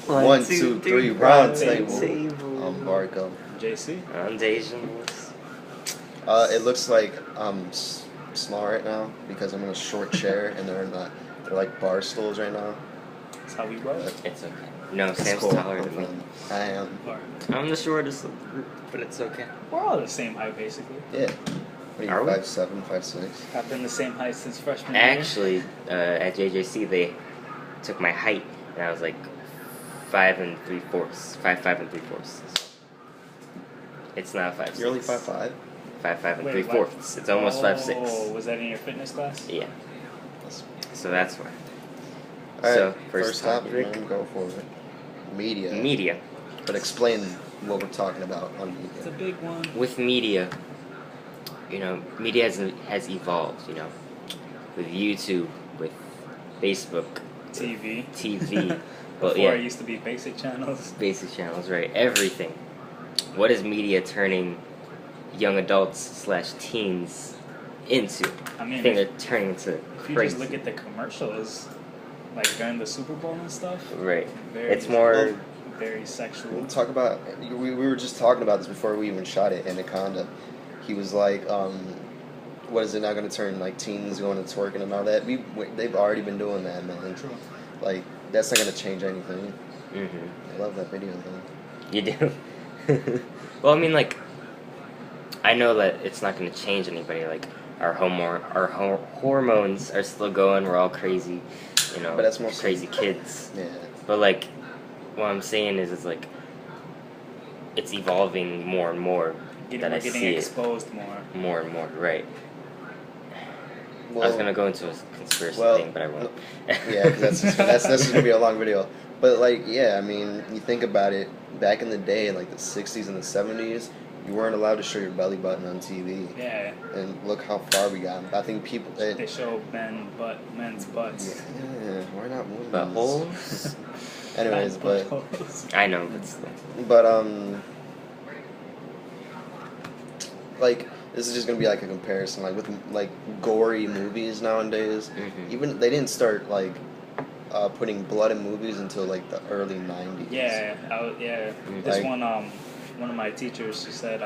One, two, three, round table. table. I'm Barco. JC. I'm Dejan. It looks like I'm small right now because I'm in a short chair and they're like bar stools right now. That's how we roll. It's okay. No, It's Sam's cool. taller I'm than me. fine. I am. I'm the shortest of the group, but it's okay. We're all the same height, basically. Yeah. What Are are we? you, 5'7", 5'6"? I've been the same height since freshman year. Actually, at JJC they took my height, and I was like 5 3/4, 5'5 3/4". It's not 5'6". You're only 5'5"? 5'5 Wait, 3/4". what? It's almost 5'6". Oh, was that in your fitness class? Yeah. That's... So that's why. Alright, So, first topic, topic. man, go for it. Media. Media. But explain what we're talking about on It's a media. big one. With media, media has evolved, with YouTube, with Facebook, TV. TV, Before it used to be basic channels. basic channels, right? Everything. What is media turning young adults / teens into? I mean, think they're turning into if you crazy. just look at the commercials, like during the Super Bowl and stuff, Right. very, It's more. very sexual. We'll talk about. We were just talking about this before we even shot it. Anaconda. He was like, "What is it now going to turn like teens going to twerking and all that?" They've already been doing that, man. True. Like that's not going to change anything. Mm-hmm. I love that video though. You do. Well, I mean, like, I know that it's not going to change anybody. Like, our hormones are still going. We're all crazy, But that's mostly crazy kids. Yeah. But like, what I'm saying is, it's like, it's evolving more and more. We're that I getting see exposed more. it more and more. Right. Well, I was gonna go into a conspiracy well, thing, but I won't. Yeah, 'cause that's gonna be a long video. But like, yeah, I mean, you think about it. Back in the day, like the '60s and the '70s, you weren't allowed to show your belly button on TV. Yeah. And look how far we got. I think people. They show men's butts. Yeah, why not women's? Buttholes? Anyways, but Buttholes. I know, but still. Like this is just gonna be like a comparison, like with like gory movies nowadays. Mhm. Even they didn't start like putting blood in movies until like the early '90s. Yeah, This Like- one of my teachers, she said,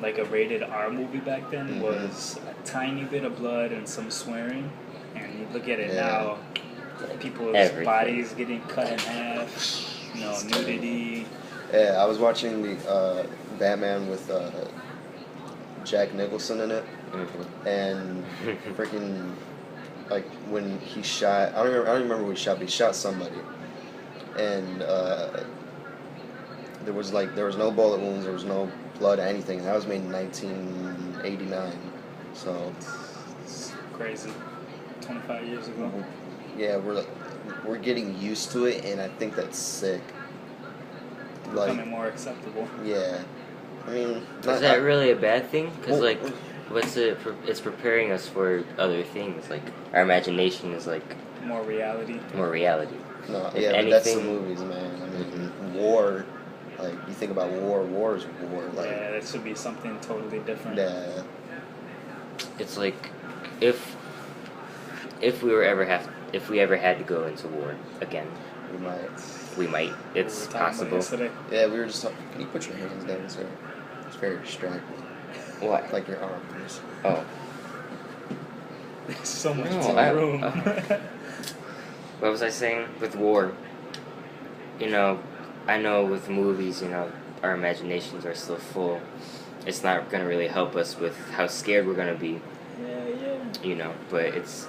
like a rated R movie back then Mhm. was a tiny bit of blood and some swearing, and you look at it Yeah. now, people's Everything. bodies getting cut in half, nudity. Yeah, I was watching the Batman with Jack Nicholson in it, Mhm. and freaking like when he shot. I don't remember who he shot, but he shot somebody, and there was no bullet wounds, there was no blood, anything. That was made in 1989, so It's crazy. 25 years ago. yeah, we're getting used to it, and I think that's sick. Like, Becoming more acceptable. yeah, I mean, Is that really a bad thing? Because, Well, like, it's preparing us for other things. Like, our imagination is, like, More reality. more reality. No, If yeah, but that's the anything- movies, man. I mean, war. Like you think about war is war. Like, Yeah, that should be something totally different. yeah, It's like, if we ever had to go into war again, we might. we might. We It's were talking about possible. yesterday. Yeah, we were just talking. Can you put your hands down, sir? It's very distracting. What? Like your arms. Oh. There's so much No, to the room. What was I saying? With war, I know with movies, our imaginations are still full. It's not going to really help us with how scared we're going to be, yeah. but it's,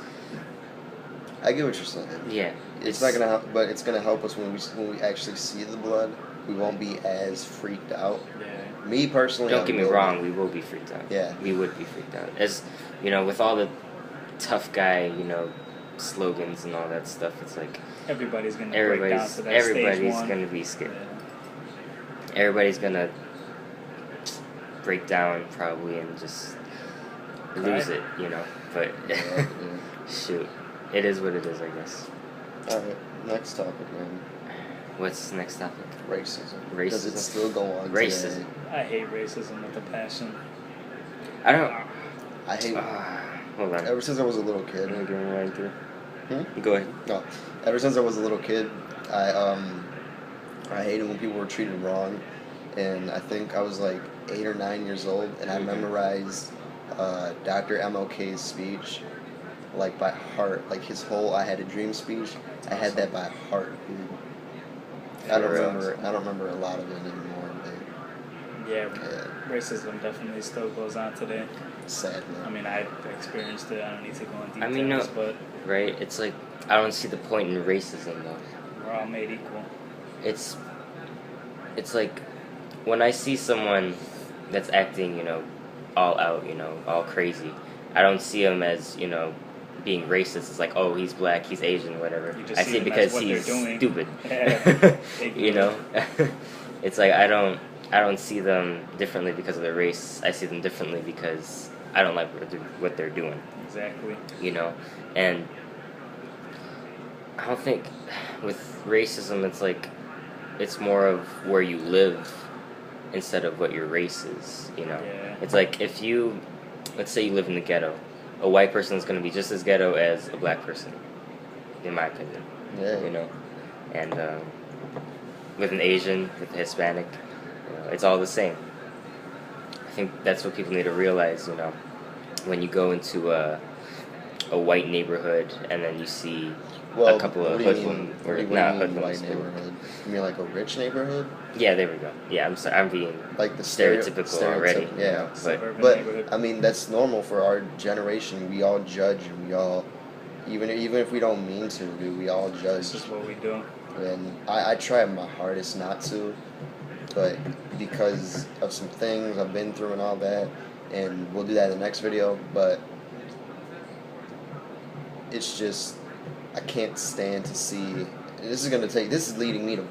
I get what you're saying. yeah. It's not gonna help, but it's gonna help us when we actually see the blood. We won't be as freaked out. Yeah. Me personally. Don't I get me will wrong, be. we will be freaked out. Yeah. We would be freaked out. As, with all the tough guy, slogans and all that stuff, it's like, Everybody's gonna break down to that stage everybody's one. going to be scared. Yeah. Everybody's gonna break down probably and just lose it, But Yeah, shoot, it is what it is, I guess. All right, next topic, man. What's the next topic? Racism. Racism. Does it still go on? Racism. Today? I hate racism with a passion. I don't. I hate. Hold on. Ever since I was a little kid. I'm going right through. Hmm? Go ahead. No, ever since I was a little kid, I I hated when people were treated wrong, and I think I was like 8 or 9 years old, and I Mhm. memorized Dr. MLK's speech like by heart, like his whole "I Had a Dream" speech. I had that by heart, dude. I don't For real. remember. I don't remember a lot of it anymore, but Yeah, yeah, racism definitely still goes on today. sad I man. mean, I've experienced it. I don't need to go in I details, mean, no. but Right? It's like I don't see the point in racism though. we're all made equal. It's like when I see someone that's acting, all out, all crazy. I don't see him as, being racist. It's like, oh, he's black, he's Asian, whatever. You just I see see it them as because what they're he's doing. stupid. Yeah. you know, it's like I don't see them differently because of their race. I see them differently because I don't like what they're doing. Exactly. And I don't think with racism it's like it's more of where you live instead of what your race is. Yeah. It's like if let's say you live in the ghetto, a white person is going to be just as ghetto as a black person, in my opinion. Yeah. And with an Asian, with a Hispanic, it's all the same. I think that's what people need to realize. When you go into a white neighborhood and then you see Well, a couple of what do you mean? hoodlum What or do you not mean hoodlums, white but- neighborhood? You mean like a rich neighborhood? Yeah, there we go. Yeah, I'm sorry, I'm being Like the stereotypical already. Yeah. But Suburban But neighborhood. I mean, that's normal for our generation. We all judge, and we all, even if we don't mean to, dude, we all judge. This is what we do. And I try my hardest not to, but because of some things I've been through and all that, and we'll do that in the next video. But it's just I can't stand to see. This is leading me to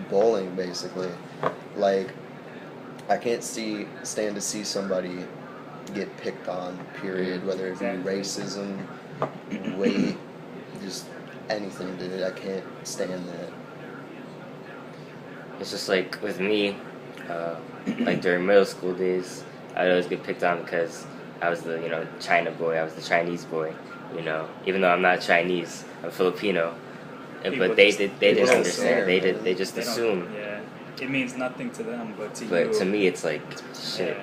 bowling basically. Like I can't stand to see somebody get picked on. Period. Whether it be Exactly. racism, weight, just anything, dude. I can't stand that. it's just like with me, like during middle school days, I'd always get picked on because I was the China boy, I was the Chinese boy, even though I'm not Chinese, I'm Filipino. People But they just- didn't people don't understand. care, They man. they just They don't- assume. Yeah. It means nothing to them, but to But you. to me, it's like shit.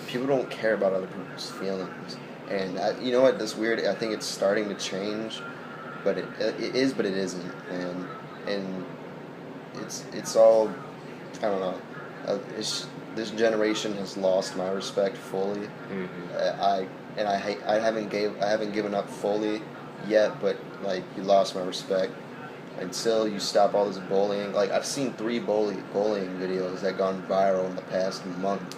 People don't care about other people's feelings, and you know what? That's weird. I think it's starting to change, but it is, but it isn't, and it's all I don't know. This generation has lost my respect fully. Mhm. I haven't given up fully yet, but like you lost my respect until you stop all this bullying. Like I've seen 3 bullying videos that gone viral in the past month,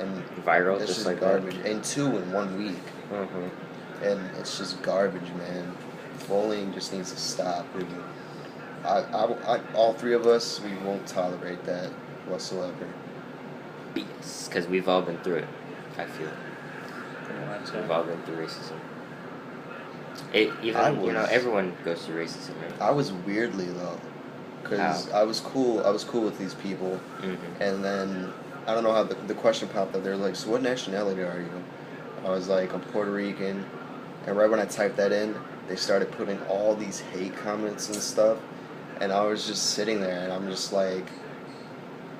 and Viral, it's just just like garbage. that. And 2 in 1 week, and it's just garbage, man. Bullying just needs to stop. Dude. All 3 of us, we won't tolerate that whatsoever. Yes, because we've all been through it. I feel Pretty much, we've yeah. all been through racism. I was- Everyone goes through racism, right? I was weirdly though, because I was cool with these people, Mm-hmm. and then I don't know how the question popped up. They're like, "So what nationality are you?" I was like, "I'm Puerto Rican," and right when I typed that in, they started putting all these hate comments and stuff, and I was just sitting there, and I'm just like,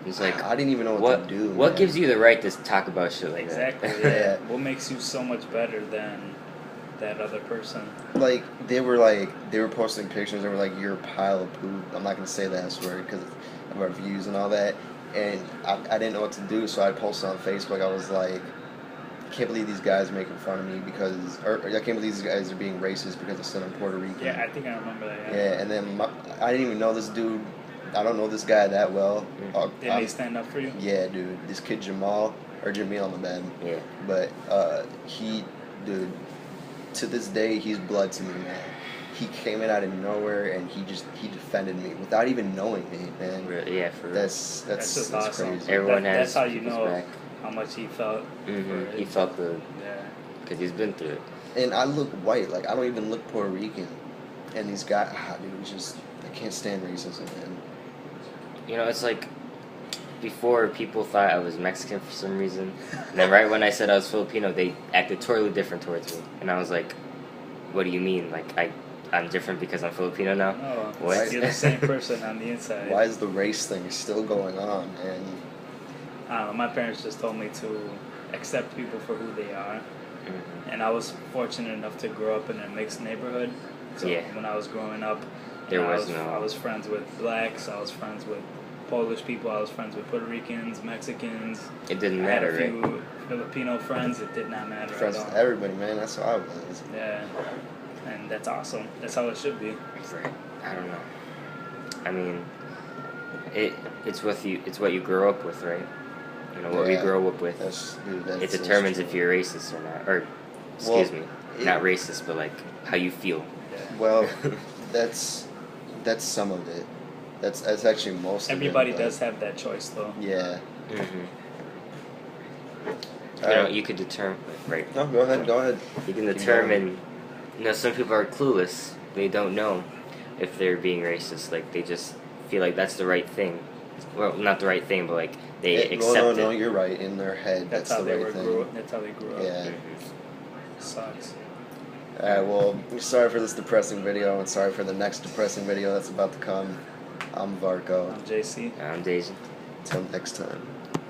It's like I didn't even know what what to do. what man. gives you the right to talk about shit like Exactly. that? Yeah. Yeah. What makes you so much better than that other person? Like they were posting pictures. They were like, "You're a pile of poop." I'm not gonna say that S word because of our views and all that. And I didn't know what to do, so I posted on Facebook. I was like, "I can't believe these guys are making fun of me or I can't believe these guys are being racist because I said I'm Puerto Rican." Yeah, I think I remember that. Yeah, and then I didn't even know this dude. I don't know this guy that well. Did they stand up for you? Yeah, dude. This kid Jamil, my bad. Yeah. But dude, to this day, he's blood to me, man. He came in out of nowhere and he defended me without even knowing me, man. Yeah, for real. That's just awesome. crazy. Everyone That's has how you people's know back. how much he felt. Mm-hmm. for He it. felt the Yeah. because he's been through it. And I look white, like I don't even look Puerto Rican. And these guys, dude, it's just I can't stand racism, man. It's like before people thought I was Mexican for some reason, and then right when I said I was Filipino, they acted totally different towards me, and I was like, "What do you mean? Like I'm different because I'm Filipino now. No, What? you're the same person on the inside. Why is the race thing still going on? And I don't know, my parents just told me to accept people for who they are. Mhm. And I was fortunate enough to grow up in a mixed neighborhood. So Yeah. when I was growing up, There I was no- I was friends with blacks, I was friends with Polish people, I was friends with Puerto Ricans, Mexicans. It didn't I had matter, a right? few Filipino friends. It did not matter friends at with all. everybody, man. That's how I was. Yeah, and that's awesome. That's how it should be. Right. I don't know. I mean, it's what you grow up with, right? You know what we Yeah, grow up with. Dude, It determines if you're racist or not, or excuse me, not racist, but like how you feel. Yeah. Well, that's some of it. That's actually most. Everybody of it, does have that choice, though. Yeah. Mm-hmm. You Alright. know, you could determine, right? No, go ahead. Go ahead. You can Keep determine. You know, some people are clueless. They don't know if they're being racist. Like they just feel like that's the right thing. Well, not the right thing, but like they accept No, it. you're right. In their head, That's that's how the they right were thing. That's how they grew up. Yeah. Mhm. Sucks. Alright, well, sorry for this depressing video, and sorry for the next depressing video that's about to come. I'm Varco. I'm JC. I'm Deja. Till next time.